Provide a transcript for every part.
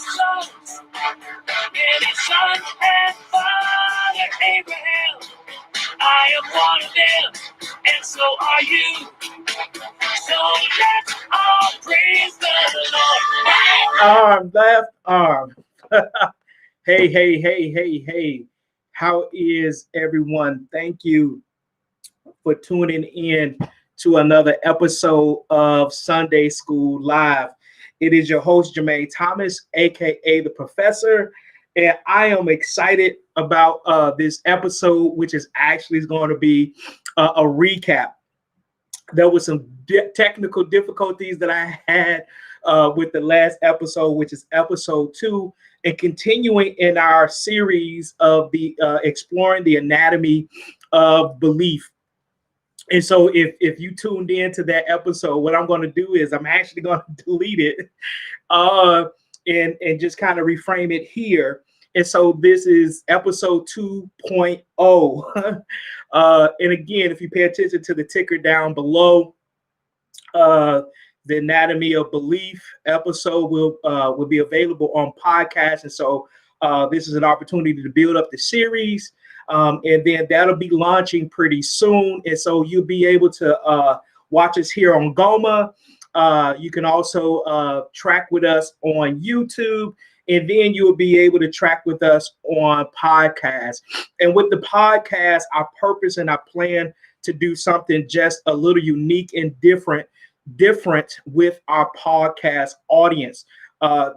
sons, many sons and Father Abraham. I am one of them, and so are you. So let's all praise the Lord. Arm, left arm. Hey. How is everyone? Thank you for tuning in to another episode of Sunday School Live. It is your host, Jermaine Thomas, A.K.A. the Professor, and I am excited about this episode, which is actually going to be a recap. There was some technical difficulties that I had with the last episode, which is episode 2, and continuing in our series of the exploring the anatomy of belief. And so if you tuned in to that episode, what I'm going to do is I'm actually going to delete it uh, and just kind of reframe it here. And so this is episode 2.0. And again, if you pay attention to the ticker down below, the Anatomy of Belief episode will be available on podcast. And so this is an opportunity to build up the series. And then that'll be launching pretty soon. And so you'll be able to watch us here on Goma. You can also track with us on YouTube. And then you'll be able to track with us on podcast. And with the podcast, our purpose and our plan to do something just a little unique and different with our podcast audience.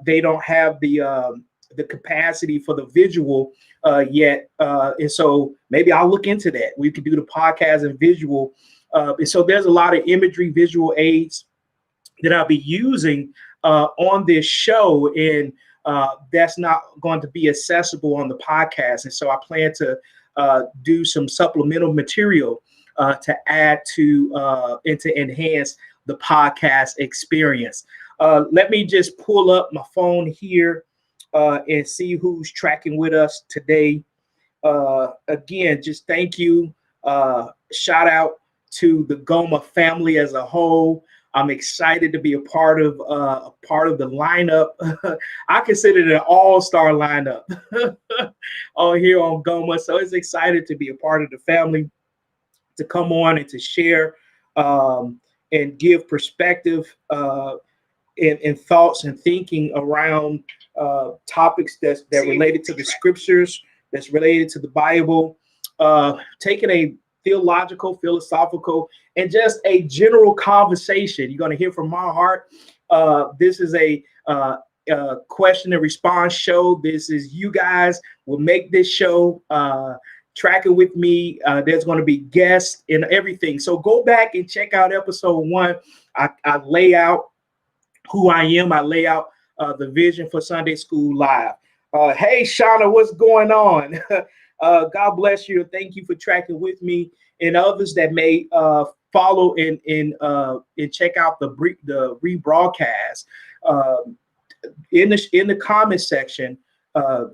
They don't have the capacity for the visual yet. And so maybe I'll look into that. We could do the podcast and visual. And so there's a lot of imagery, visual aids that I'll be using on this show. And that's not going to be accessible on the podcast. And so I plan to do some supplemental material to add to and to enhance the podcast experience. Let me just pull up my phone here and see who's tracking with us today. Again, just thank you. Shout out to the Goma family as a whole. I'm excited to be a part of the lineup. I consider it an all-star lineup here on Goma. So it's excited to be a part of the family, to come on and to share and give perspective and thoughts and thinking around topics that related to the scriptures, that's related to the Bible, taking a theological, philosophical, and just a general conversation. You're going to hear from my heart. This is a question and response show. This is you guys will make this show. Tracking with me. There's going to be guests and everything. So go back and check out episode 1. I lay out who I am. I lay out the vision for Sunday School Live. Hey, Shauna, what's going on? God bless you. Thank you for tracking with me, and others that may follow and check out the rebroadcast. In the comment section,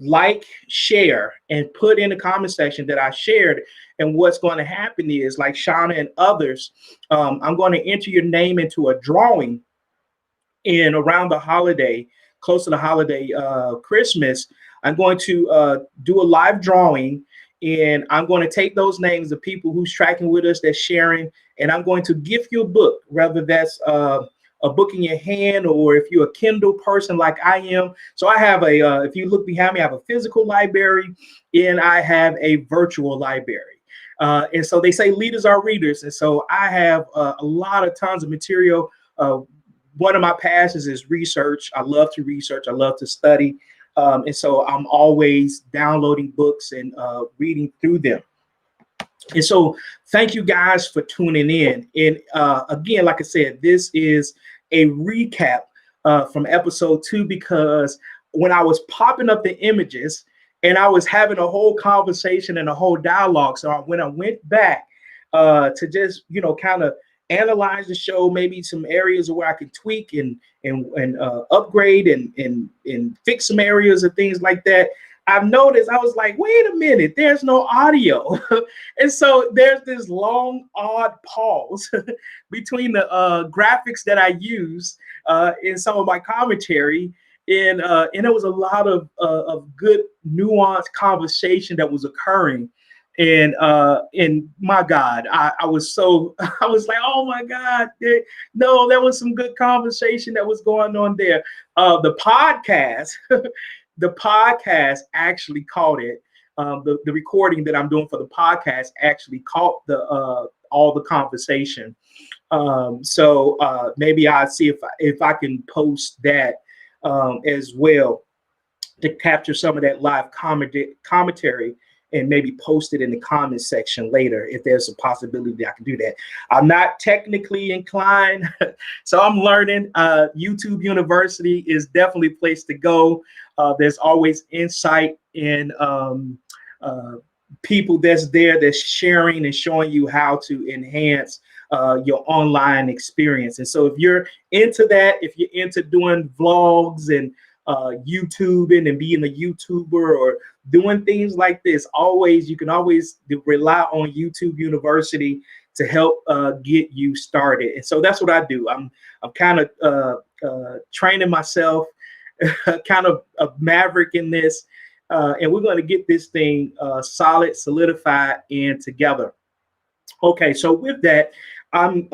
like, share, and put in the comment section that I shared. And what's going to happen is, like Shauna and others, I'm going to enter your name into a drawing. And around the holiday, close to the holiday, Christmas, I'm going to do a live drawing, and I'm going to take those names of people who's tracking with us, that's sharing, and I'm going to gift you a book, whether that's a book in your hand, or if you're a Kindle person like I am. So I have if you look behind me, I have a physical library, and I have a virtual library. And so they say leaders are readers. And so I have a lot of tons of material. One of my passions is research. I love to research. I love to study. And so I'm always downloading books and reading through them. And so thank you guys for tuning in. And again, like I said, this is a recap from episode 2, because when I was popping up the images and I was having a whole conversation and a whole dialogue. So when I went back to just, kind of analyze the show, maybe some areas where I could tweak and upgrade and fix some areas and things like that, I've noticed, I was like, wait a minute, there's no audio. And so there's this long, odd pause between the graphics that I use in some of my commentary And there was a lot of good nuanced conversation that was occurring. And my God, I was so I was like, oh my God, no, there was some good conversation that was going on there. The podcast, the podcast actually caught it. The recording that I'm doing for the podcast actually caught the all the conversation. So maybe I'll see if I can post that as well to capture some of that live commentary and maybe post it in the comment section later if there's a possibility that I can do that. I'm not technically inclined, so I'm learning. YouTube University is definitely a place to go. There's always insight in uh, people that's there that's sharing and showing you how to enhance your online experience. And so if you're into that, if you're into doing vlogs and YouTubing and being a YouTuber or doing things like this, always you can always rely on YouTube University to help get you started. And so that's what I do. I'm kind of training myself, kind of a maverick in this, and we're going to get this thing solidified, and together. Okay, so with that, I'm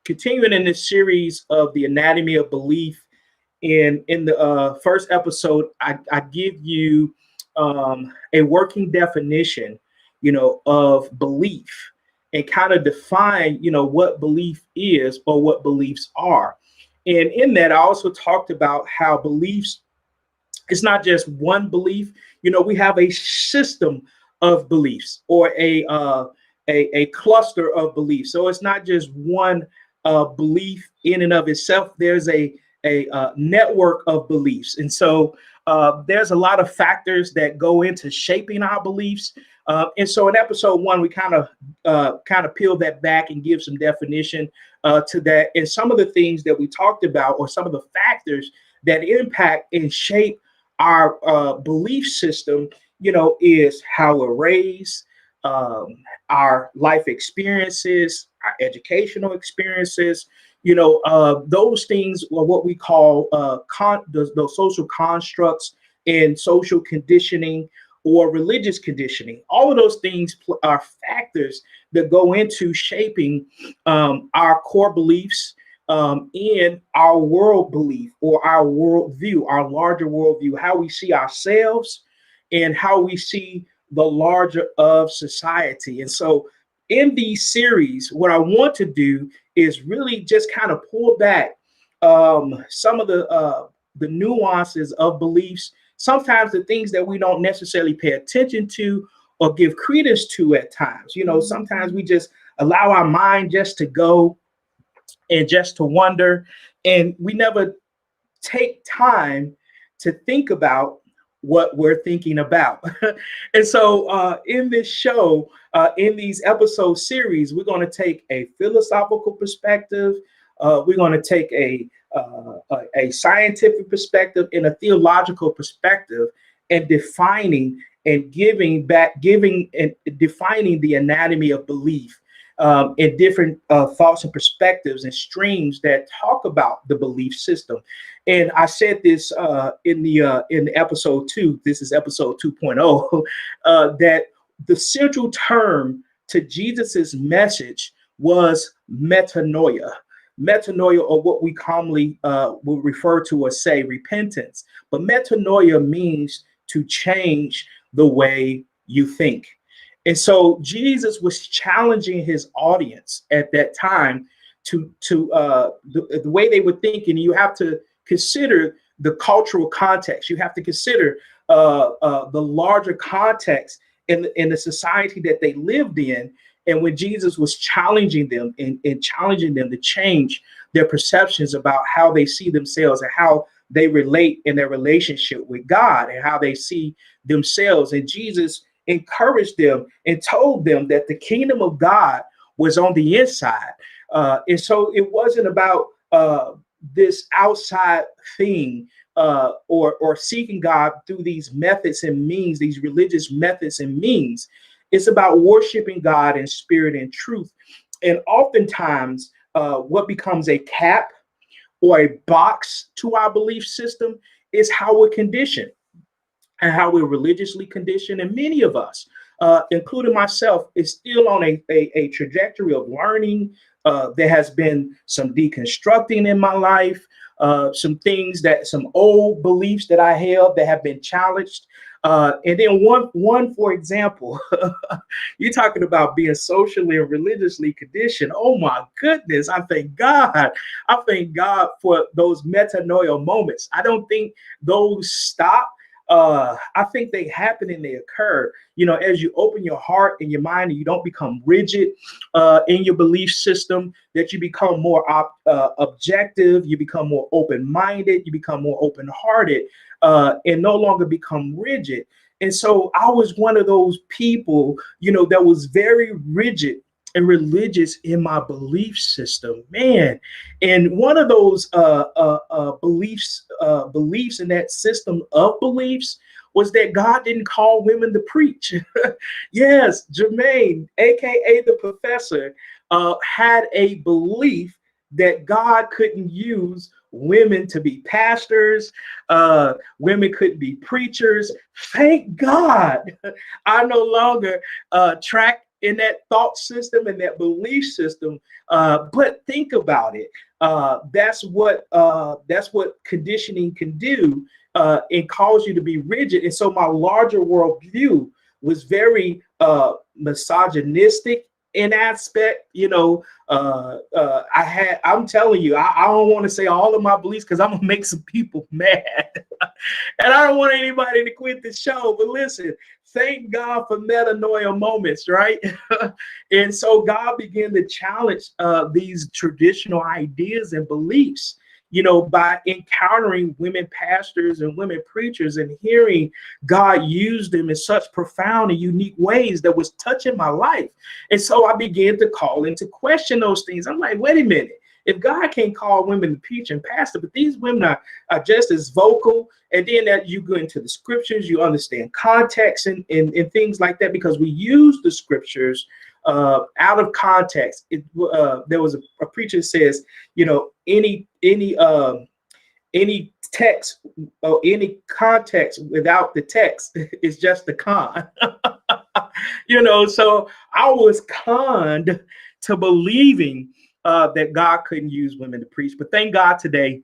continuing in this series of the anatomy of belief. In the first episode, I give you a working definition, of belief, and kind of define, what belief is or what beliefs are. And in that, I also talked about how beliefs, it's not just one belief. We have a system of beliefs, or a cluster of beliefs. So it's not just one belief in and of itself. There's a network of beliefs. And so there's a lot of factors that go into shaping our beliefs. And so in episode one, we kind of peel that back and give some definition to that. And some of the things that we talked about, or some of the factors that impact and shape our belief system, is how we're raised, um, our life experiences, our educational experiences. Those things are what we call those social constructs and social conditioning or religious conditioning. All of those things are factors that go into shaping our core beliefs, in our world belief or our worldview, our larger worldview, how we see ourselves and how we see the larger of society. And so in these series, what I want to do is really just kind of pull back some of the nuances of beliefs, sometimes the things that we don't necessarily pay attention to or give credence to at times. Sometimes we just allow our mind just to go and just to wonder, and we never take time to think about what we're thinking about. And so in this show, in these episode series, we're going to take a philosophical perspective, we're going to take a scientific perspective and a theological perspective, and giving and defining the anatomy of belief, and different thoughts and perspectives and streams that talk about the belief system. And I said this in episode 2. This is episode 2.0. That the central term to Jesus's message was metanoia. Metanoia, or what we commonly will refer to as, say, repentance. But metanoia means to change the way you think. And so Jesus was challenging his audience at that time to the way they were thinking. You have to consider the cultural context. You have to consider the larger context in the society that they lived in. And when Jesus was challenging them and challenging them to change their perceptions about how they see themselves and how they relate in their relationship with God and how they see themselves. And Jesus encouraged them and told them that the kingdom of God was on the inside. And so it wasn't about this outside thing, or seeking God through these methods and means, these religious methods and means. It's about worshiping God in spirit and truth. And oftentimes, what becomes a cap or a box to our belief system is how we're conditioned and how we're religiously conditioned. And many of us, including myself, is still on a trajectory of learning. There has been some deconstructing in my life, some old beliefs that I held that have been challenged. And then one, for example, you're talking about being socially and religiously conditioned. Oh my goodness. I thank God. I thank God for those metanoia moments. I don't think those stop. I think they happen and they occur, as you open your heart and your mind and you don't become rigid in your belief system, that you become more objective, you become more open-minded, you become more open-hearted, and no longer become rigid. And so I was one of those people, that was very rigid and religious in my belief system, man. And one of those beliefs in that system of beliefs was that God didn't call women to preach. Yes, Jermaine, aka the professor, had a belief that God couldn't use women to be pastors, women couldn't be preachers. Thank God I no longer track in that thought system and that belief system. But think about it. That's what conditioning can do, and cause you to be rigid. And so my larger worldview was very misogynistic in aspect. I'm telling you, I don't want to say all of my beliefs because I'm gonna make some people mad. And I don't want anybody to quit the show. But listen, thank God for metanoia moments, right? And so God began to challenge these traditional ideas and beliefs, by encountering women pastors and women preachers and hearing God use them in such profound and unique ways that was touching my life. And so I began to call into question those things. I'm like, wait a minute. If God can't call women to preach and pastor, but these women are just as vocal, and then that you go into the scriptures, you understand context and things like that, because we use the scriptures out of context. There was a preacher that says, any text or any context without the text is just a con. So I was conned to believing that God couldn't use women to preach. But thank God today,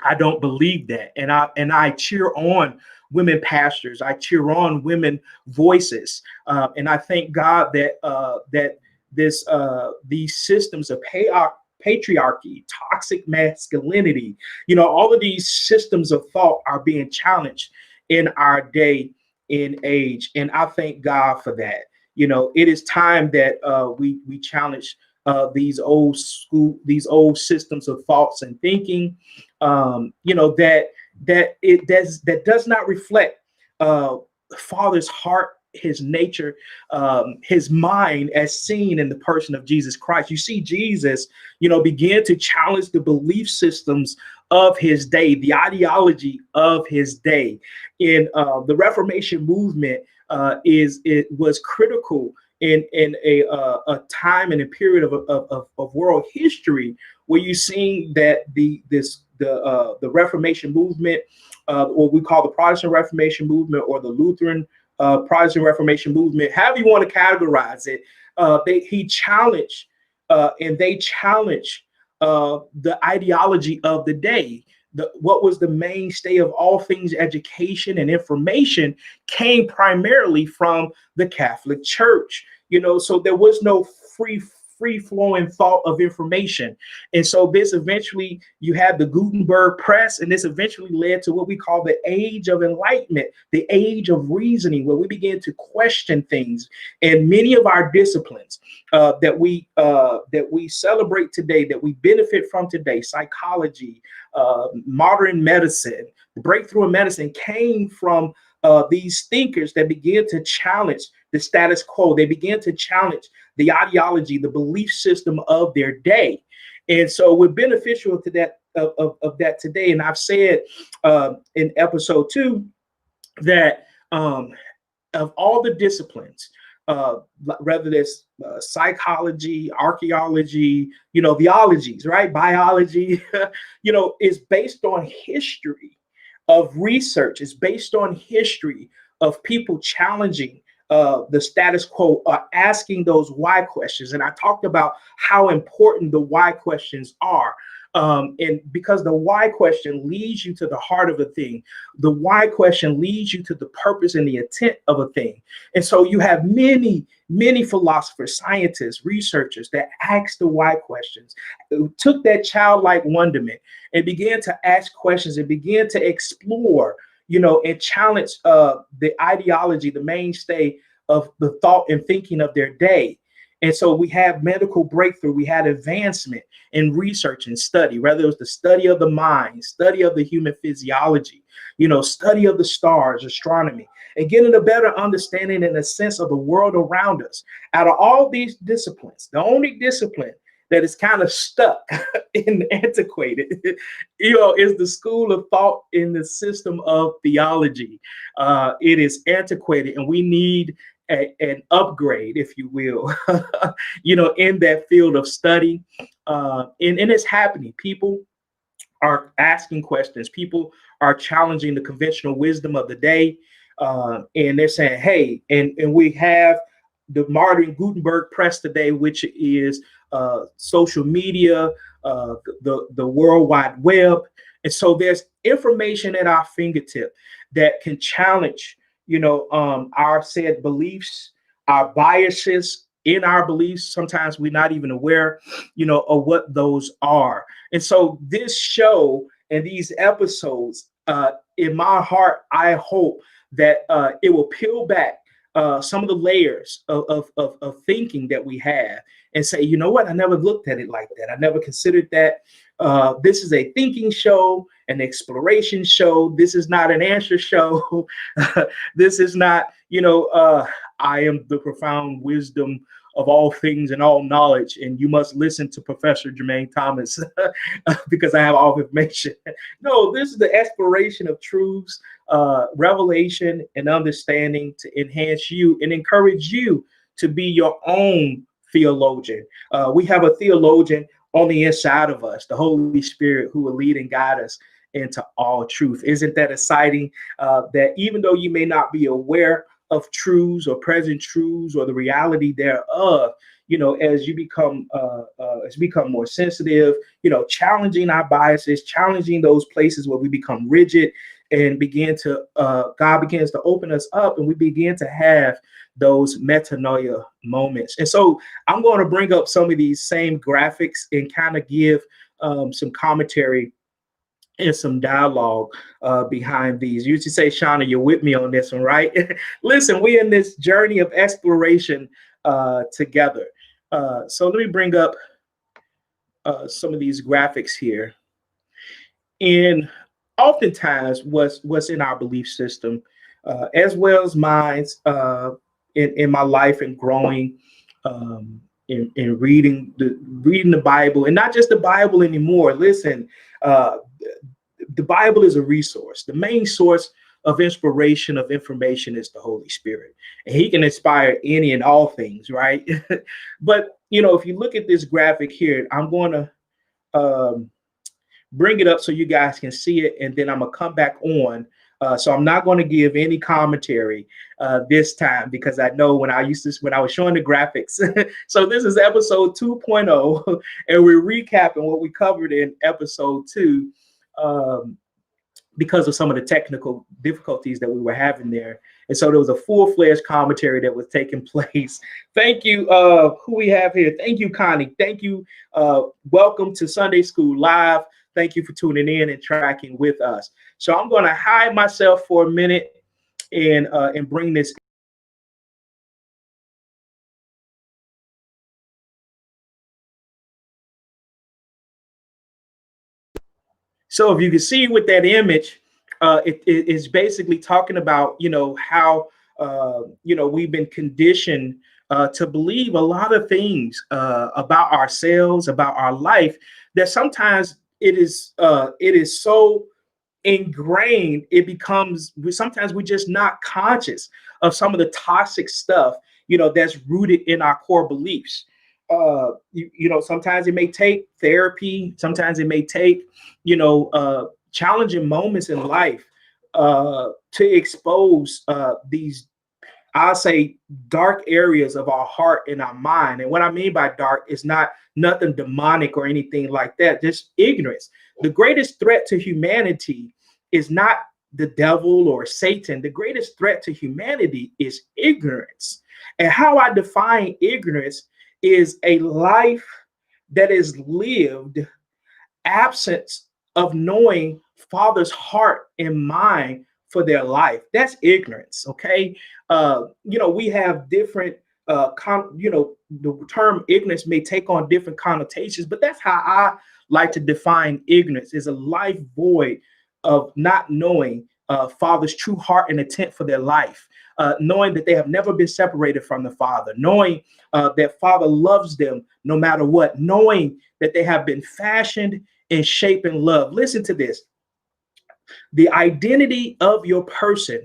I don't believe that, and I cheer on women pastors. I cheer on women voices, and I thank God that these systems of patriarchy, toxic masculinity, all of these systems of thought are being challenged in our day and age, and I thank God for that. It is time that we challenge these old systems of thoughts and thinking, that does not reflect Father's heart, his nature, his mind, as seen in the person of Jesus Christ. You see Jesus, begin to challenge the belief systems of his day, the ideology of his day. In the Reformation movement, it was critical in a time and a period of world history where you're seeing that the Reformation movement, what we call the Protestant Reformation movement, or the Lutheran Protestant Reformation movement, however you want to categorize it, he challenged and they challenged the ideology of the day. What was the mainstay of all things education and information came primarily from the Catholic Church. So there was no free flowing thought of information. And so this eventually, you had the Gutenberg press, and this eventually led to what we call the age of enlightenment, the age of reasoning, where we began to question things. And many of our disciplines that we celebrate today, that we benefit from today, psychology, modern medicine, the breakthrough in medicine, came from these thinkers that began to challenge the status quo. They began to challenge the ideology, the belief system of their day. And so we're beneficial to that of that today. And I've said in episode 2 that of all the disciplines, whether that's psychology, archaeology, theologies, right? Biology, is based on history of research. It's based on history of people challenging the status quo, asking those why questions. And I talked about how important the why questions are. And because the why question leads you to the heart of a thing, the why question leads you to the purpose and the intent of a thing. And so you have many philosophers, scientists, researchers that ask the why questions, took that childlike wonderment and began to ask questions and began to explore, and challenge the ideology, the mainstay of the thought and thinking of their day. And so we have medical breakthrough, we had advancement in research and study, whether it was the study of the mind, study of the human physiology, study of the stars, astronomy, and getting a better understanding and a sense of the world around us. Out of all these disciplines, the only discipline that is kind of stuck and antiquated, is the school of thought in the system of theology. It is antiquated, and we need an upgrade, if you will, in that field of study. And it's happening. People are asking questions. People are challenging the conventional wisdom of the day. And they're saying, hey, and we have the modern Gutenberg press today, which is social media, the World Wide Web. And so there's information at our fingertip that can challenge, our said beliefs, our biases in our beliefs. Sometimes we're not even aware, of what those are. And so this show and these episodes, in my heart, I hope that it will peel back some of the layers of thinking that we have and say, you know what, I never looked at it like that. I never considered that. This is a thinking show, an exploration show. This is not an answer show. This is not, I am the profound wisdom of all things and all knowledge, and you must listen to Professor Jermaine Thomas because I have all the information. No, this is the exploration of truths, revelation, and understanding to enhance you and encourage you to be your own theologian. We have a theologian on the inside of us, the Holy Spirit, who will lead and guide us into all truth. Isn't that exciting? That even though you may not be aware of truths or present truths or the reality thereof, as you become more sensitive, challenging our biases, challenging those places where we become rigid, and God begins to open us up, and we begin to have those metanoia moments. And so I'm going to bring up some of these same graphics and kind of give some commentary and some dialogue behind these. You should say, Shauna, you're with me on this one, right? Listen, we're in this journey of exploration together. So let me bring up some of these graphics here. And oftentimes, what's in our belief system, as well as mine, in my life and growing, in reading the Bible, and not just the Bible anymore. Listen, uh, the Bible is a resource. The main source of inspiration, of information, is the Holy Spirit, and He can inspire any and all things, right? But if you look at this graphic here, I'm going to bring it up so you guys can see it, and then I'm gonna come back on. So I'm not going to give any commentary this time, because I know when I was showing the graphics. So this is episode 2.0, and we're recapping what we covered in episode 2. Because of some of the technical difficulties that we were having there. And so there was a full-fledged commentary that was taking place. Thank you, who we have here. Thank you, Connie. Thank you. Welcome to Sunday School Live. Thank you for tuning in and tracking with us. So I'm going to hide myself for a minute and bring this. So if you can see with that image, it is basically talking about, how, we've been conditioned to believe a lot of things about ourselves, about our life, that sometimes it is so ingrained, it becomes, sometimes we're just not conscious of some of the toxic stuff that's rooted in our core beliefs. Sometimes it may take therapy, sometimes it may take, challenging moments in life to expose these, I'll say, dark areas of our heart and our mind. And what I mean by dark is not nothing demonic or anything like that, just ignorance. The greatest threat to humanity is not the devil or Satan. The greatest threat to humanity is ignorance. And how I define ignorance is a life that is lived absence of knowing Father's heart and mind for their life. That's ignorance. Okay. We have different the term ignorance may take on different connotations, but that's how I like to define ignorance: is a life void of not knowing Father's true heart and intent for their life, knowing that they have never been separated from the Father, knowing that Father loves them no matter what, knowing that they have been fashioned and shaped in love. Listen to this: the identity of your person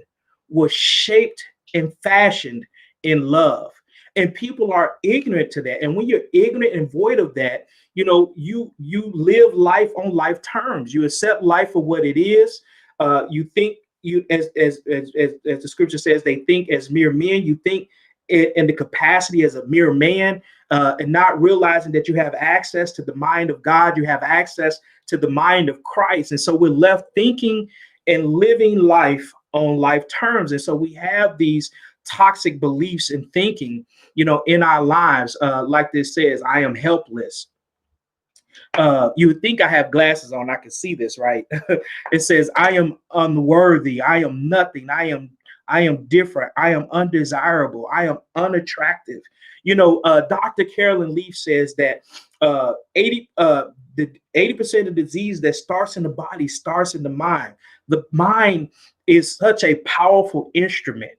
was shaped and fashioned in love. And people are ignorant to that. And when you're ignorant and void of that, you live life on life terms. You accept life for what it is. You think you as the scripture says, they think as mere men. You think in the capacity as a mere man, and not realizing that you have access to the mind of God, you have access to the mind of Christ. And so we're left thinking and living life on life terms. And so we have these toxic beliefs and thinking, in our lives. Like this says, I am helpless. You would think I have glasses on, I can see this, right? It says, I am unworthy, I am nothing, I am different, I am undesirable, I am unattractive. Dr. Carolyn Leaf says that 80% of disease that starts in the body starts in the mind. The mind is such a powerful instrument.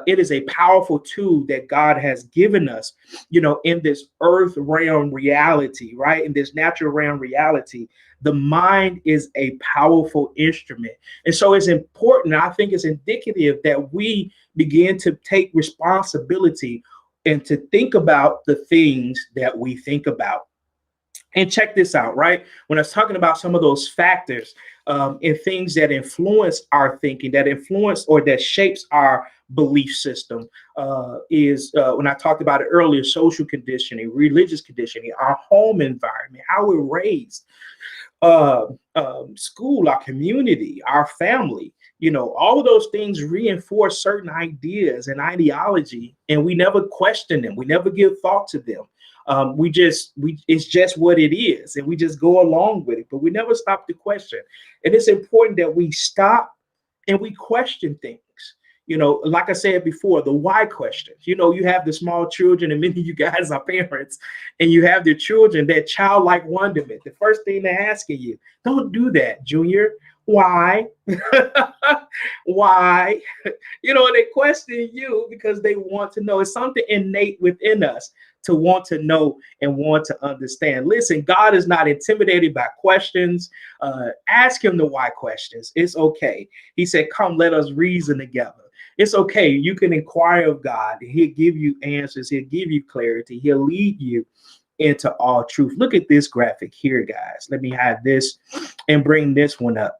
It is a powerful tool that God has given us, in this earth realm reality, right? In this natural realm reality, the mind is a powerful instrument. And so it's important, I think it's indicative that we begin to take responsibility and to think about the things that we think about. And check this out, right? When I was talking about some of those factors and things that influence our thinking, that influence or that shapes our belief system, is when I talked about it earlier: social conditioning, religious conditioning, our home environment, how we're raised, uh, school, our community, our family. All of those things reinforce certain ideas and ideology, and we never question them. We never give thought to them. It's just what it is, and we just go along with it, but we never stop to question. And it's important that we stop and we question things. Like I said before, the why questions. You have the small children, and many of you guys are parents, and you have the children, that childlike wonderment. The first thing they're asking you, don't do that, Junior. Why? Why? They question you because they want to know. It's something innate within us to want to know and want to understand. Listen, God is not intimidated by questions. Ask him the why questions. It's okay. He said, come, let us reason together. It's okay. You can inquire of God. He'll give you answers. He'll give you clarity. He'll lead you into all truth. Look at this graphic here, guys. Let me have this and bring this one up.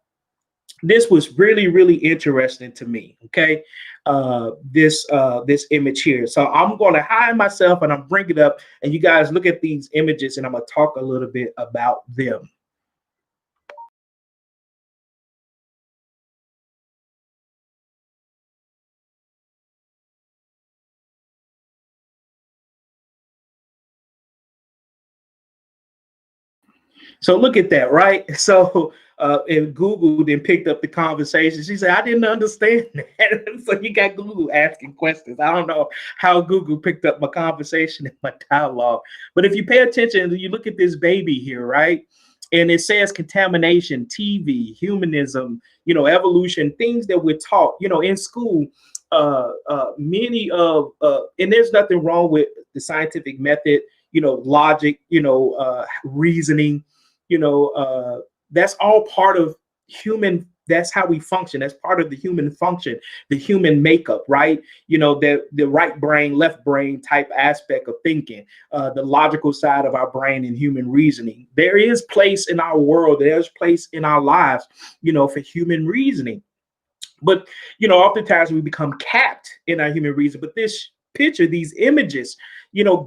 This was really, really interesting to me. Okay. This image here. So I'm going to hide myself and I'm bring it up, and you guys look at these images, and I'm going to talk a little bit about them. So look at that, right? So and Googled and picked up the conversation. She said, I didn't understand that. So you got Google asking questions. I don't know how Google picked up my conversation and my dialogue. But if you pay attention, you look at this baby here, right? And it says contamination, TV, humanism, evolution, things that we're taught, in school. Many of, and there's nothing wrong with the scientific method, logic, reasoning, that's all part of human that's how we function. That's part of the human function, the human makeup, right? The right brain, left brain type aspect of thinking, the logical side of our brain and human reasoning. There is place in our world, there's place in our lives, for human reasoning. But oftentimes we become capped in our human reason. But this picture, these images,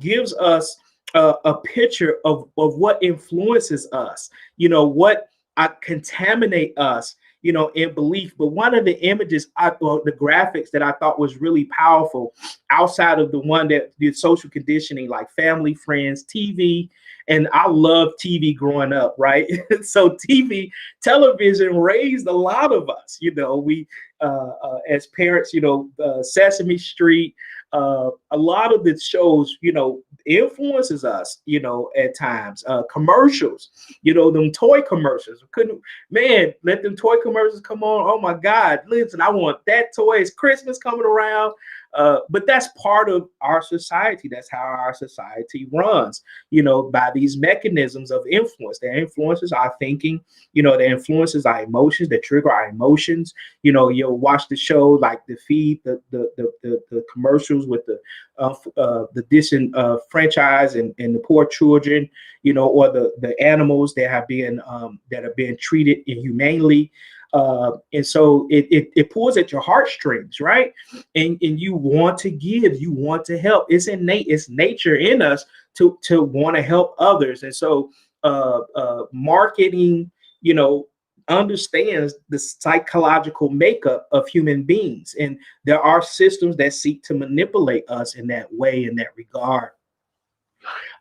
gives us a picture of what influences us, what contaminate us, in belief. But one of the images, the graphics that I thought was really powerful, outside of the one that did social conditioning, like family, friends, TV. And I loved TV growing up, right? So television raised a lot of us. We as parents, Sesame Street, a lot of the shows, influences us, at times. Commercials, them toy commercials. Couldn't, man, let them toy commercials come on. Oh my God, listen, I want that toy. It's Christmas coming around. But that's part of our society. That's how our society runs, by these mechanisms of influence. That influences our thinking, that influences our emotions, that trigger our emotions. You'll watch the show, like the feed, the commercials with the disenfranchised and the poor children, or the animals that have been treated inhumanely. And so it pulls at your heartstrings, right? And you want to give, you want to help. It's innate, it's nature in us to want to help others. And so marketing, understands the psychological makeup of human beings. And there are systems that seek to manipulate us in that way, in that regard.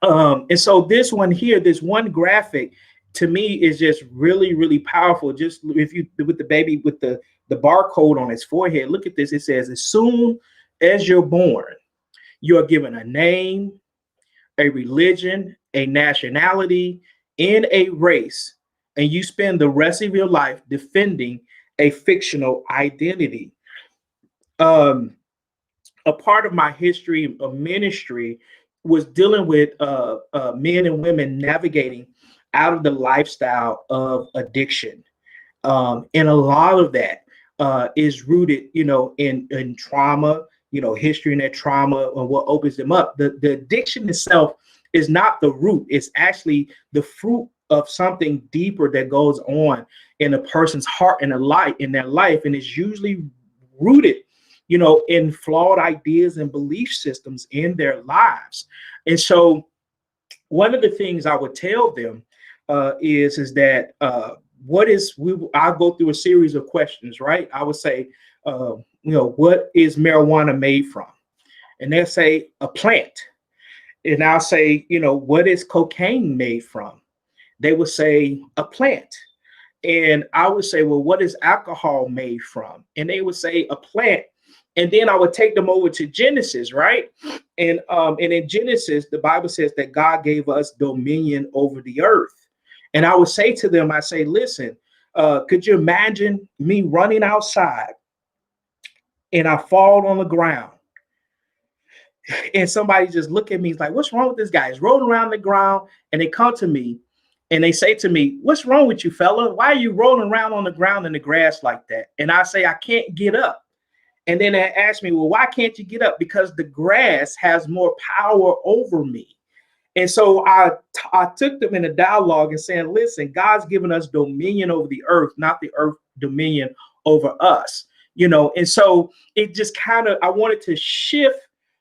And so this one here, this one graphic, to me is just really, really powerful. Just if you, with the baby with the barcode on his forehead, look at this. It says, as soon as you're born, you are given a name, a religion, a nationality, and a race, and you spend the rest of your life defending a fictional identity. Um, a part of my history of ministry was dealing with men and women navigating out of the lifestyle of addiction. And a lot of that is rooted, in trauma, history and that trauma and what opens them up. The addiction itself is not the root. It's actually the fruit of something deeper that goes on in a person's heart and a life in their life. And it's usually rooted, in flawed ideas and belief systems in their lives. And so one of the things I would tell them is that I'll go through a series of questions, right? I would say, what is marijuana made from? And they'll say a plant. And I'll say, what is cocaine made from? They would say a plant. And I would say, well, what is alcohol made from? And they would say a plant. And then I would take them over to Genesis, right? And in Genesis, the Bible says that God gave us dominion over the earth. And I would say to them, I say, listen, could you imagine me running outside and I fall on the ground and somebody just look at me, he's like, what's wrong with this guy? He's rolling around the ground, and they come to me and they say to me, what's wrong with you, fella? Why are you rolling around on the ground in the grass like that? And I say, I can't get up. And then they ask me, well, why can't you get up? Because the grass has more power over me. And so I took them in a dialogue and saying, listen, God's given us dominion over the earth, not the earth dominion over us. And so it just kind of, I wanted to shift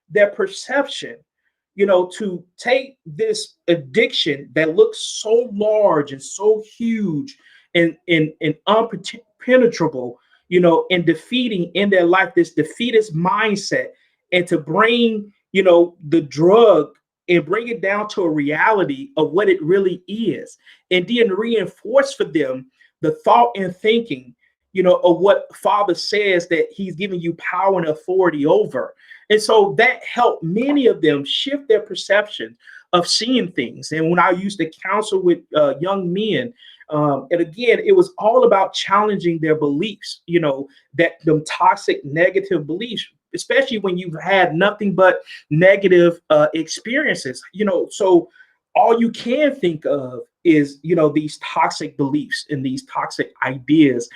their perception, to take this addiction that looks so large and so huge and unpenetrable, and defeating in their life, this defeatist mindset, and to bring, the drug and bring it down to a reality of what it really is, and then reinforce for them the thought and thinking, of what Father says that He's giving you power and authority over. And so that helped many of them shift their perception of seeing things. And when I used to counsel with young men, and again, it was all about challenging their beliefs, that them toxic, negative beliefs, especially when you've had nothing but negative experiences, so all you can think of is, these toxic beliefs and these toxic ideas,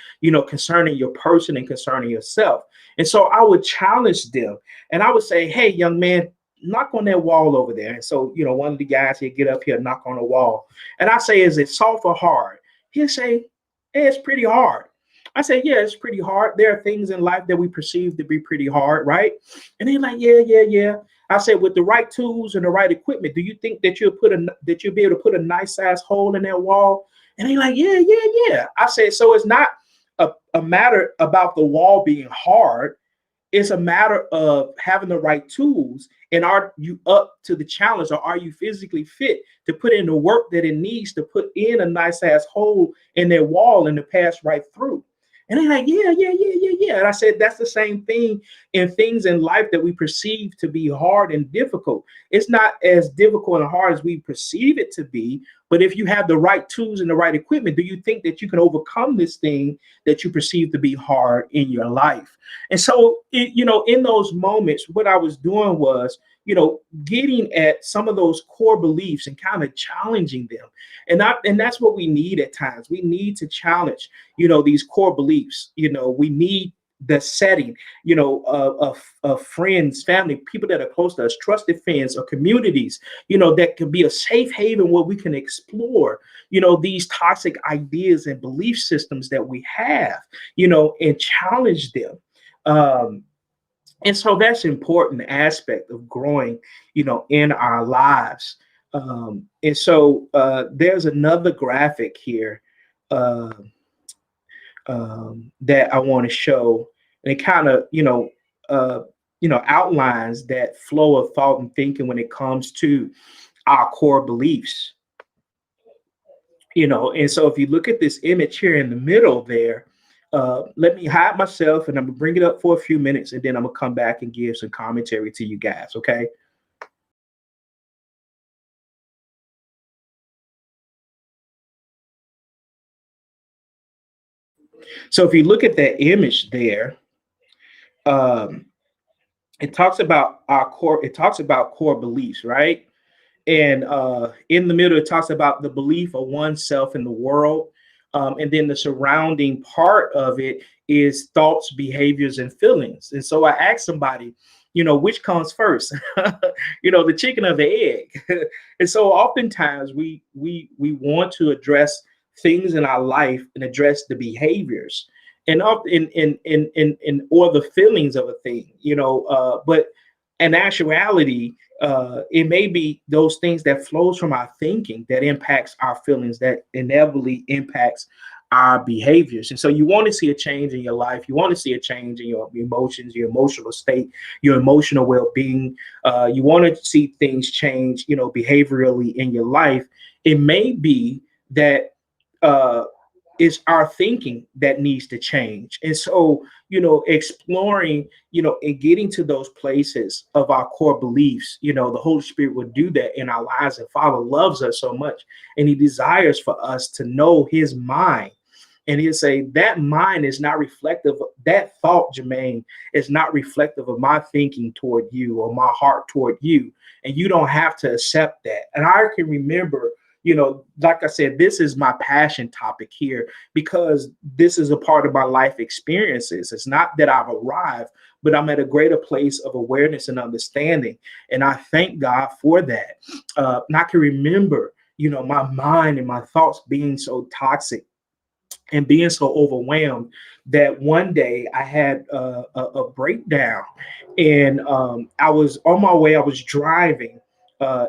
concerning your person and concerning yourself. And so I would challenge them, and I would say, hey, young man, knock on that wall over there. And so, one of the guys, he'd get up here, knock on the wall. And I say, is it soft or hard? He'll say, hey, it's pretty hard. I say, yeah, it's pretty hard. There are things in life that we perceive to be pretty hard, right? And they're like, yeah, yeah, yeah. I said, with the right tools and the right equipment, do you think that you'll be able to put a nice size hole in that wall? And they're like, yeah, yeah, yeah. I said, so it's not a matter about the wall being hard. It's a matter of having the right tools. And are you up to the challenge, or are you physically fit to put in the work that it needs to put in a nice ass hole in their wall and to pass right through? And they're like, yeah, yeah, yeah, yeah, yeah. And I said, that's the same thing in things in life that we perceive to be hard and difficult. It's not as difficult and hard as we perceive it to be. But if you have the right tools and the right equipment, do you think that you can overcome this thing that you perceive to be hard in your life? And so, in those moments, what I was doing was, getting at some of those core beliefs and kind of challenging them. And that's what we need at times. We need to challenge, these core beliefs. We need the setting, of friends, family, people that are close to us, trusted friends or communities, that can be a safe haven where we can explore, these toxic ideas and belief systems that we have, and challenge them. Um, and so that's an important aspect of growing, in our lives. And so there's another graphic here uh, that I want to show, and it kind of, uh, outlines that flow of thought and thinking when it comes to our core beliefs. And so if you look at this image here in the middle there, let me hide myself, and I'm gonna bring it up for a few minutes, and then I'm gonna come back and give some commentary to you guys. Okay. So if you look at that image there, um, it talks about our core. It talks about core beliefs, right? And in the middle, it talks about the belief of oneself in the world. And then the surrounding part of it is thoughts, behaviors, and feelings. And so I asked somebody, which comes first, the chicken or the egg. And so oftentimes we want to address things in our life and address the behaviors and up in or the feelings of a thing, but in actuality, it may be those things that flows from our thinking that impacts our feelings, that inevitably impacts our behaviors. And so you want to see a change in your life. You want to see a change in your emotions, your emotional state, your emotional well-being. You want to see things change, behaviorally in your life. It may be that uh, it's our thinking that needs to change. And so, exploring, and getting to those places of our core beliefs, the Holy Spirit will do that in our lives. And Father loves us so much, and He desires for us to know His mind. And He'll say, that mind is not reflective, that thought, Jermaine, is not reflective of my thinking toward you or my heart toward you. And you don't have to accept that. And I can remember, like I said, this is my passion topic here because this is a part of my life experiences. It's not that I've arrived, but I'm at a greater place of awareness and understanding. And I thank God for that. And I can remember, my mind and my thoughts being so toxic and being so overwhelmed that one day I had a breakdown, and I was on my way. I was driving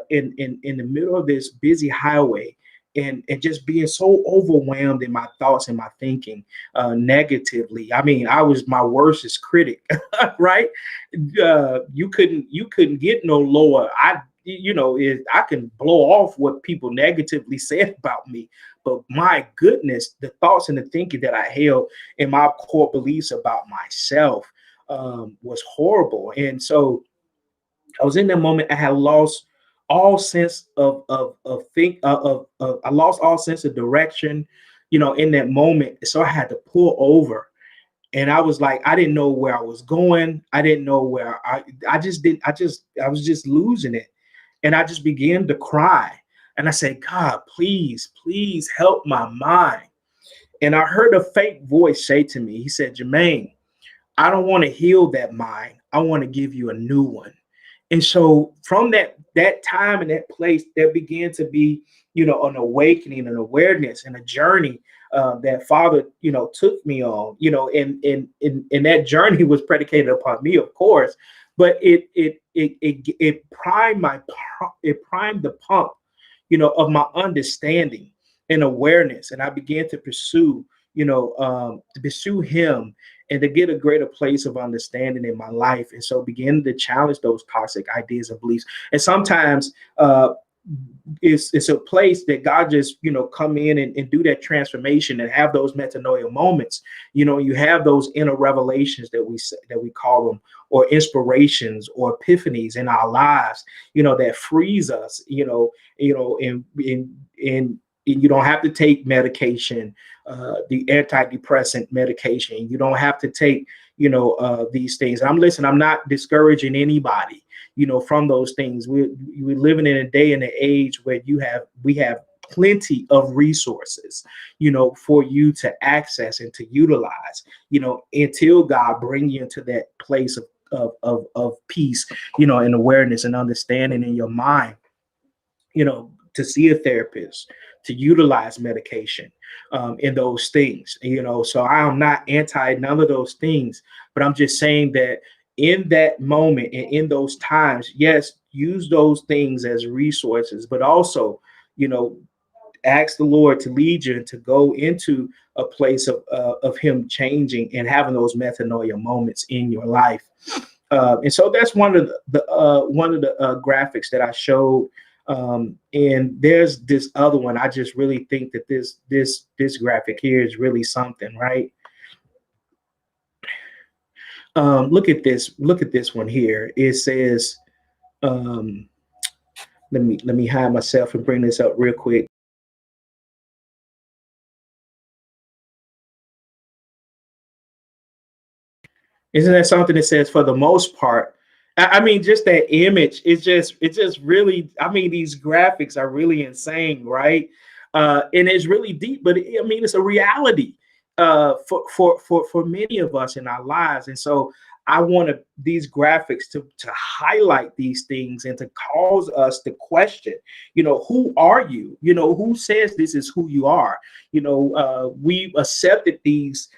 in the middle of this busy highway, and just being so overwhelmed in my thoughts and my thinking negatively. I mean, I was my worstest critic, right? You couldn't get no lower. I can blow off what people negatively said about me, but my goodness, the thoughts and the thinking that I held in my core beliefs about myself was horrible. And so I was in that moment. I had lost all sense of I lost all sense of direction, in that moment. So I had to pull over, and I was like, I didn't know where I was going. I didn't know where I just didn't. I was just losing it, and I just began to cry. And I said, God, please, please help my mind. And I heard a fake voice say to me, he said, Jermaine, I don't want to heal that mind. I want to give you a new one. And so from that time and that place, there began to be, an awakening, an awareness, and a journey that Father, took me on, and that journey was predicated upon me, of course, but it primed it primed the pump, of my understanding and awareness, and I began to pursue, to pursue Him and to get a greater place of understanding in my life. And so begin to challenge those toxic ideas and beliefs. And sometimes it's a place that God just, come in and do that transformation and have those metanoia moments. You have those inner revelations that we call them, or inspirations or epiphanies in our lives, that frees us, and you don't have to take medication, the antidepressant medication. You don't have to take, these things. I'm not discouraging anybody, from those things. We're living in a day and an age where we have plenty of resources, for you to access and to utilize, until God bring you into that place of peace, and awareness and understanding in your mind, to see a therapist, to utilize medication, in those things, So I am not anti none of those things, but I'm just saying that in that moment and in those times, yes, use those things as resources, but also, you know, ask the Lord to lead you and to go into a place of Him changing and having those metanoia moments in your life. And so that's one of the graphics that I showed. And there's this other one. I just really think that this graphic here is really something, right? Look at this. Look at this one here. It says, um, let me hide myself and bring this up real quick. Isn't that something that says, for the most part? I mean, just that image, it's just really, I mean, these graphics are really insane, right? And it's really deep, but I mean, it's a reality for many of us in our lives. And so I wanted these graphics to highlight these things and to cause us to question, who are you? Who says this is who you are? We've accepted these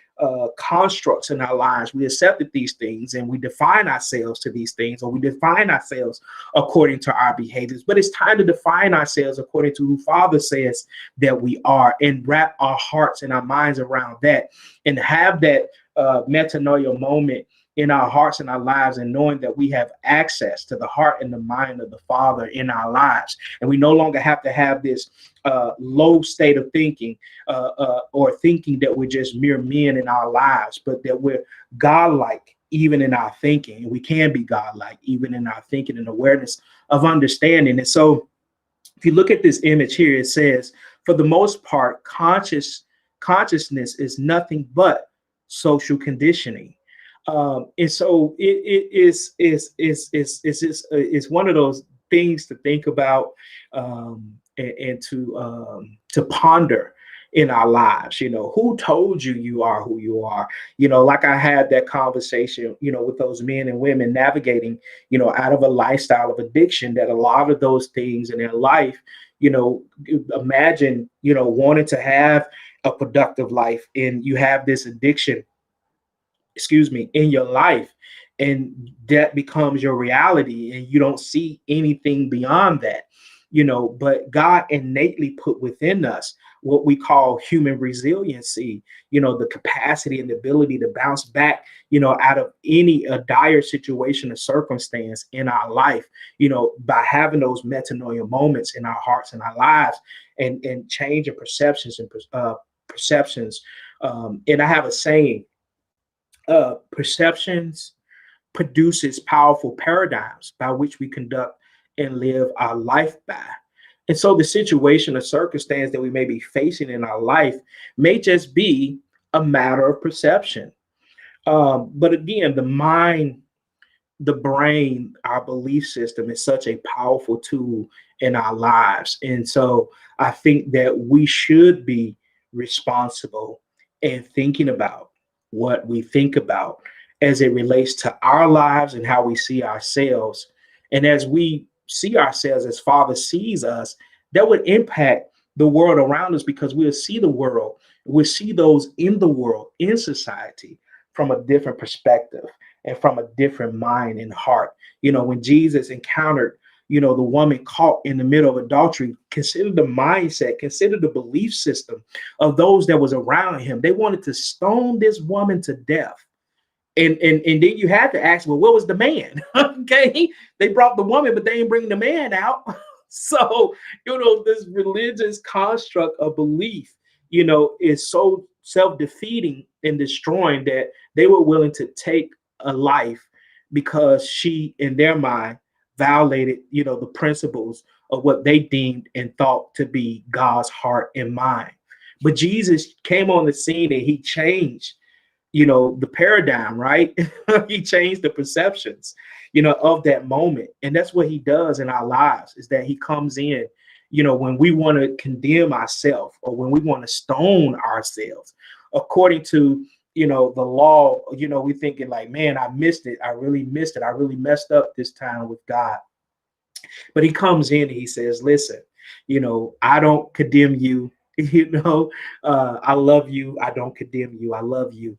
constructs in our lives. We accepted these things and we define ourselves to these things, or we define ourselves according to our behaviors. But it's time to define ourselves according to who Father says that we are, and wrap our hearts and our minds around that, and have that metanoia moment in our hearts and our lives, and knowing that we have access to the heart and the mind of the Father in our lives. And we no longer have to have this low state of thinking, or thinking that we're just mere men in our lives, but that we're godlike even in our thinking. And we can be godlike even in our thinking and awareness of understanding. And so if you look at this image here, it says, for the most part, consciousness is nothing but social conditioning. And so it is one of those things to think about, and to ponder in our lives. Who told you you are who you are? Like I had that conversation, with those men and women navigating, out of a lifestyle of addiction, that a lot of those things in their life, imagine, wanting to have a productive life, and you have this addiction, in your life, and that becomes your reality, and you don't see anything beyond that. But God innately put within us what we call human resiliency, the capacity and the ability to bounce back, out of any dire situation or circumstance in our life, by having those metanoia moments in our hearts and our lives, and change in perceptions and perceptions. And I have a saying, perceptions produces powerful paradigms by which we conduct and live our life by. And so the situation or circumstance that we may be facing in our life may just be a matter of perception. But again, the mind, the brain, our belief system is such a powerful tool in our lives. And so I think that we should be responsible and thinking about what we think about as it relates to our lives and how we see ourselves. And as we see ourselves as Father sees us, that would impact the world around us, because we'll see the world, we'll see those in the world, in society, from a different perspective and from a different mind and heart. When Jesus encountered, the woman caught in the middle of adultery, consider the mindset, consider the belief system of those that was around him. They wanted to stone this woman to death. And then you had to ask, well, what was the man? Okay, they brought the woman, but they ain't bring the man out. So this religious construct of belief, is so self-defeating and destroying that they were willing to take a life because she, in their mind, violated, the principles of what they deemed and thought to be God's heart and mind. But Jesus came on the scene and he changed the paradigm, right? He changed the perceptions, of that moment. And that's what he does in our lives, is that he comes in, when we want to condemn ourselves or when we want to stone ourselves according to, the law. We thinking like, man, I missed it. I really missed it. I really messed up this time with God. But he comes in and he says, listen, I don't condemn you. I love you. I don't condemn you. I love you.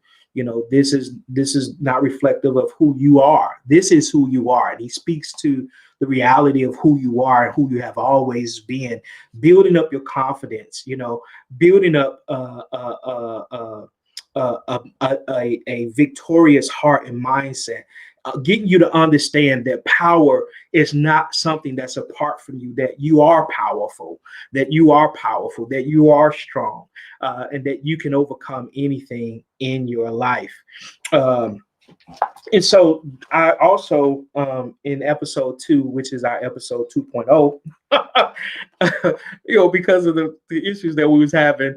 This is not reflective of who you are. This is who you are. And he speaks to the reality of who you are and who you have always been, building up your confidence, building up a victorious heart and mindset, getting you to understand that power is not something that's apart from you, that you are powerful, that you are powerful, that you are strong, and that you can overcome anything in your life. And so I also, in episode 2, which is our episode 2.0, because of the issues that we was having,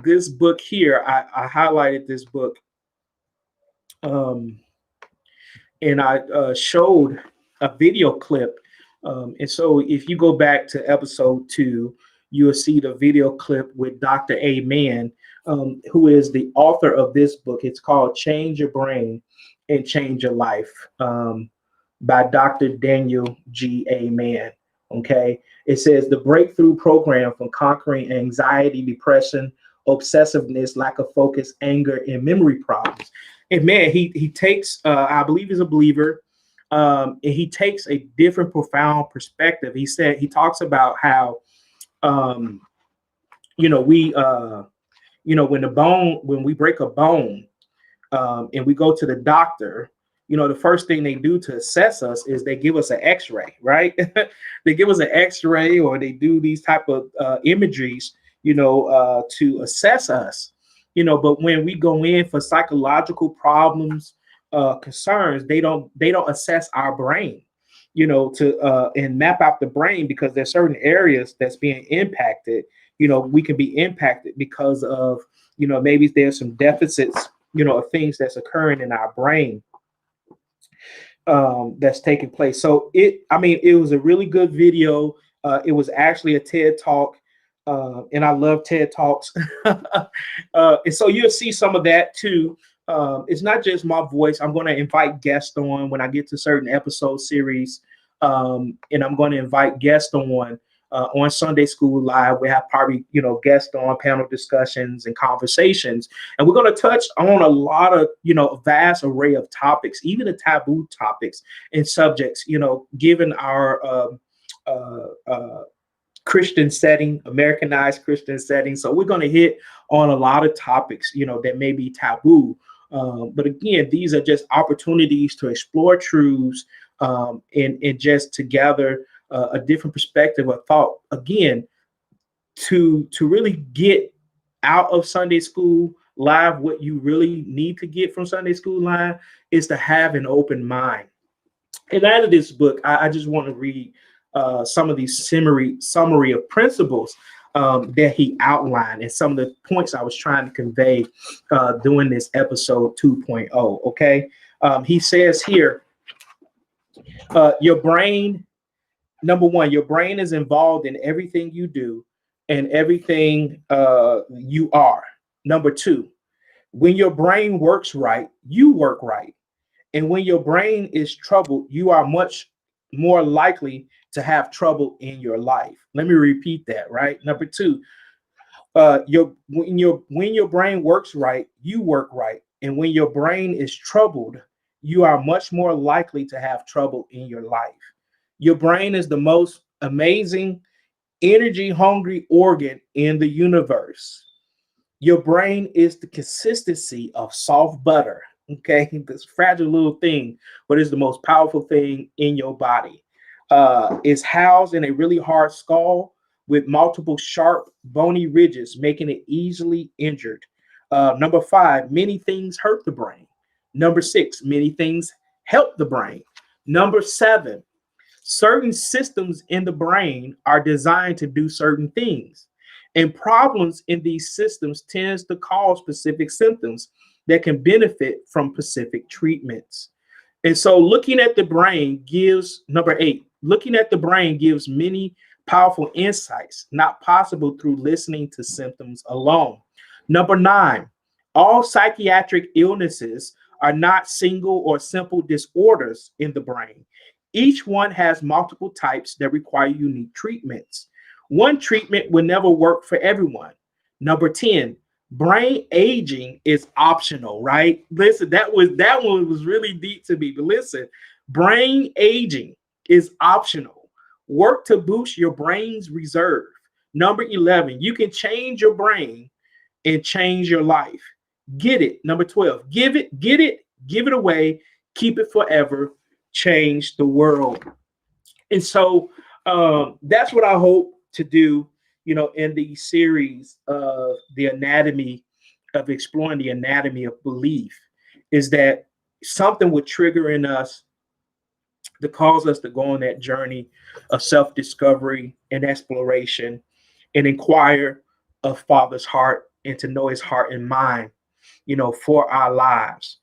this book here, I highlighted this book, and I showed a video clip. And so if you go back to episode 2, you will see the video clip with Dr. A.K.A., who is the author of this book. It's called Change Your Brain and Change Your Life, by Dr. Daniel G. Amen. Okay. It says the breakthrough program for conquering anxiety, depression, obsessiveness, lack of focus, anger, and memory problems. And man, he takes, I believe he's a believer, and he takes a different, profound perspective. He talks about how, when we break a bone, and we go to the doctor, the first thing they do to assess us is they give us an X-ray, right? They give us an X-ray, or they do these type of imageries, to assess us, But when we go in for psychological problems, concerns, they don't assess our brain, to and map out the brain, because there's certain areas that's being impacted. We can be impacted because of, maybe there's some deficits, of things that's occurring in our brain, that's taking place. So it was a really good video. It was actually a TED talk, and I love TED talks. And so you'll see some of that too. It's not just my voice. I'm going to invite guests on when I get to certain episode series, and I'm going to invite guests on Sunday School Live. We have probably, guests on, panel discussions and conversations. And we're going to touch on a lot of, a vast array of topics, even the taboo topics and subjects, given our Christian setting, Americanized Christian setting. So we're going to hit on a lot of topics, that may be taboo. But again, these are just opportunities to explore truths, and just to gather a different perspective of thought. Again, to really get out of Sunday School Live, what you really need to get from Sunday School Live is to have an open mind. And out of this book, I just want to read some of these summary of principles that he outlined, and some of the points I was trying to convey during this episode 2.0. Okay. He says here, your brain Number one, your brain is involved in everything you do and everything you are. Number two, when your brain works right, you work right. And when your brain is troubled, you are much more likely to have trouble in your life. Let me repeat that, right? Number two, when your brain works right, you work right. And when your brain is troubled, you are much more likely to have trouble in your life. Your brain is the most amazing, energy hungry organ in the universe. Your brain is the consistency of soft butter. Okay, this fragile little thing, but it's the most powerful thing in your body. It's housed in a really hard skull with multiple sharp, bony ridges, making it easily injured. Number five, many things hurt the brain. Number six, many things help the brain. Number seven, certain systems in the brain are designed to do certain things. And problems in these systems tends to cause specific symptoms that can benefit from specific treatments. And so looking at the brain gives number eight, looking at the brain gives many powerful insights, not possible through listening to symptoms alone. Number nine, all psychiatric illnesses are not single or simple disorders in the brain. Each one has multiple types that require unique treatments. One treatment will never work for everyone. Number 10, brain aging is optional, right? Listen, that one was really deep to me. But listen, brain aging is optional. Work to boost your brain's reserve. Number 11, you can change your brain and change your life. Get it. Number 12, get it, give it away, keep it forever, change the world. And so that's what I hope to do, in the series of the anatomy of exploring the anatomy of belief, is that something would trigger in us to cause us to go on that journey of self discovery and exploration and inquire of Father's heart and to know his heart and mind, for our lives.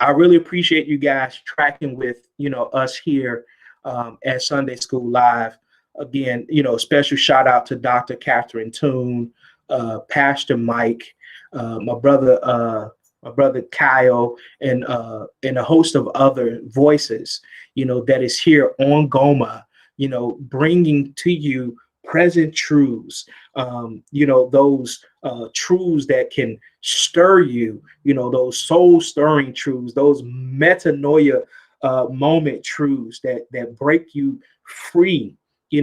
I really appreciate you guys tracking with us here at Sunday School Live. Again, special shout out to Dr. Catherine Toon, Pastor Mike, my brother Kyle, and a host of other voices, that is here on Goma, bringing to you present truths, those truths that can stir you, those soul stirring truths, those metanoia moment truths that break you free,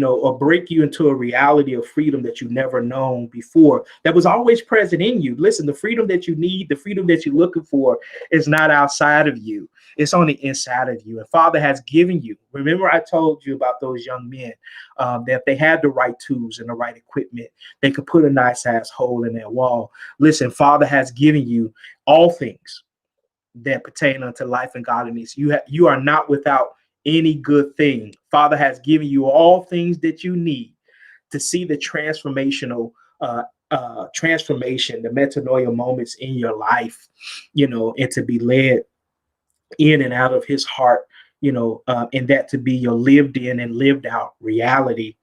or break you into a reality of freedom that you've never known before, that was always present in you. Listen, the freedom that you need, the freedom that you're looking for is not outside of you. It's on the inside of you. And Father has given you. Remember, I told you about those young men, that if they had the right tools and the right equipment, they could put a nice ass hole in that wall. Listen, Father has given you all things that pertain unto life and godliness. You are not without any good thing. Father has given you all things that you need to see the transformation, the metanoia moments in your life, and to be led in and out of his heart, and that to be your lived in and lived out reality,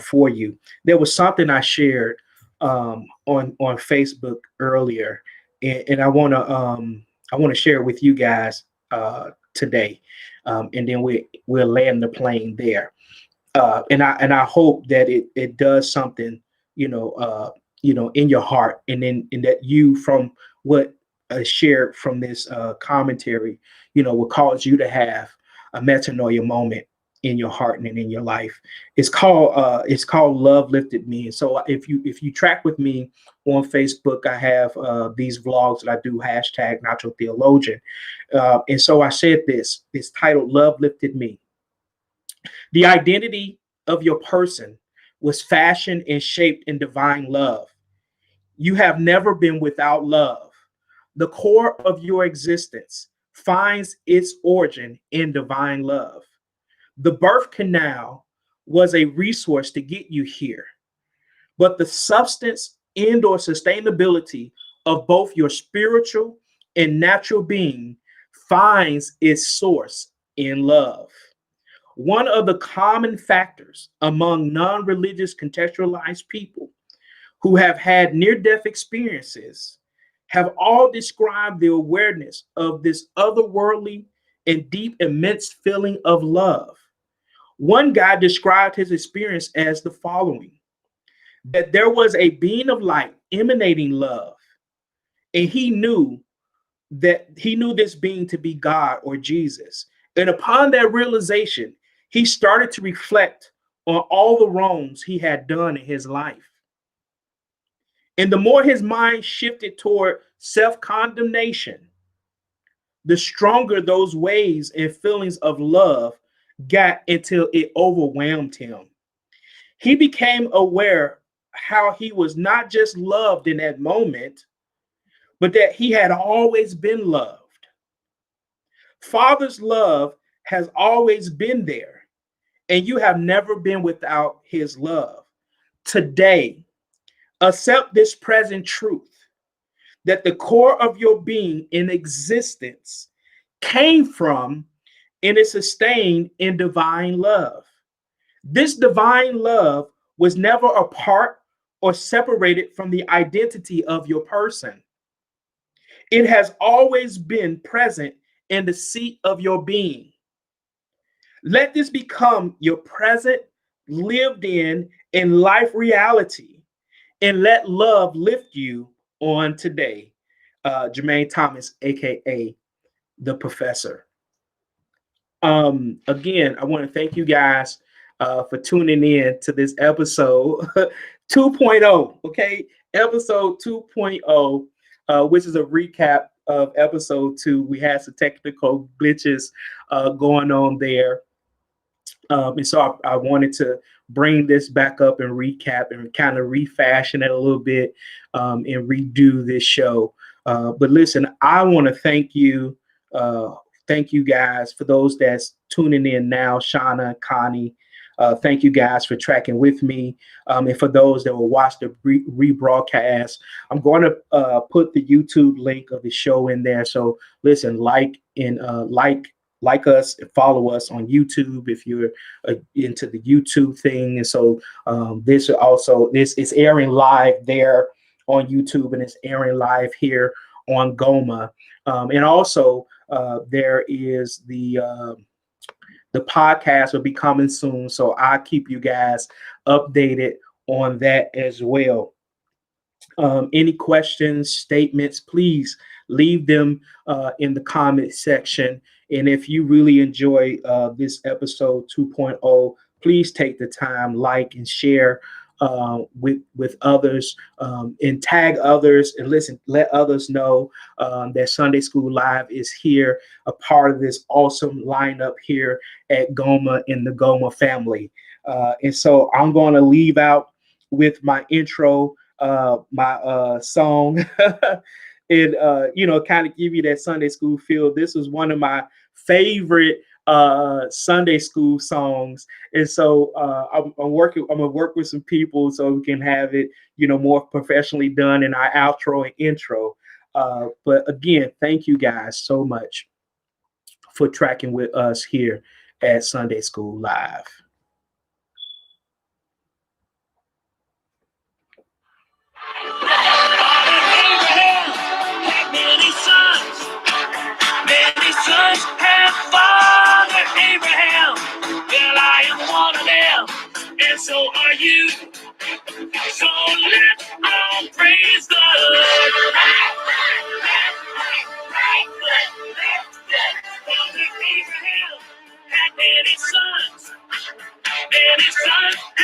for you. There was something I shared on Facebook earlier, and I want to share it with you guys today, and then we'll land the plane there. And I hope that it does something, in your heart, and then and that you, from what shared from this commentary, will cause you to have a metanoia moment in your heart and in your life. It's called Love Lifted Me. And so if you track with me on Facebook, I have these vlogs that I do, hashtag Nacho Theologian. And so I said this. It's titled Love Lifted Me. The identity of your person was fashioned and shaped in divine love. You have never been without love. The core of your existence finds its origin in divine love. The birth canal was a resource to get you here, but the substance and or sustainability of both your spiritual and natural being finds its source in love. One of the common factors among non religious contextualized people who have had near death experiences have all described the awareness of this otherworldly and deep, immense feeling of love. One guy described his experience as the following: that there was a being of light emanating love, and he knew this being to be God or Jesus. And upon that realization, he started to reflect on all the wrongs he had done in his life. And the more his mind shifted toward self condemnation, the stronger those waves and feelings of love got until it overwhelmed him. He became aware how he was not just loved in that moment, but that he had always been loved. Father's love has always been there, and you have never been without his love. Today, accept this present truth that the core of your being in existence came from and is sustained in divine love. This divine love was never apart or separated from the identity of your person. It has always been present in the seat of your being. Let this become your present, lived in, life reality, and let love lift you on today. Jermaine Thomas, A.K.A. the Professor. Again, I want to thank you guys for tuning in to this episode 2.0. Okay, episode 2.0, which is a recap of episode 2. We had some technical glitches going on there. And so I wanted to bring this back up and recap and kind of refashion it a little bit, and redo this show. But listen, I want to thank you. Thank you guys for those that's tuning in now, Shauna, Connie. Thank you guys for tracking with me. And for those that will watch the rebroadcast, I'm going to put the YouTube link of the show in there. So listen, like us, follow us on YouTube if you're into the YouTube thing. And so this is airing live there on YouTube, and it's airing live here on Goma. And also there is the podcast will be coming soon, so I'll keep you guys updated on that as well. Any questions, statements, please leave them in the comment section. And if you really enjoy this episode 2.0, please take the time, like and share with others, and tag others, and listen, let others know that Sunday School Live is here, a part of this awesome lineup here at Goma in the Goma family. And so I'm going to leave out with my intro, my song, and kind of give you that Sunday school feel. This was one of my favorite Sunday school songs, and so I'm gonna work with some people so we can have it more professionally done in our outro and intro. But again, thank you guys so much for tracking with us here at Sunday School Live. Many sons have Father Abraham. Well, I am one of them, and so are you.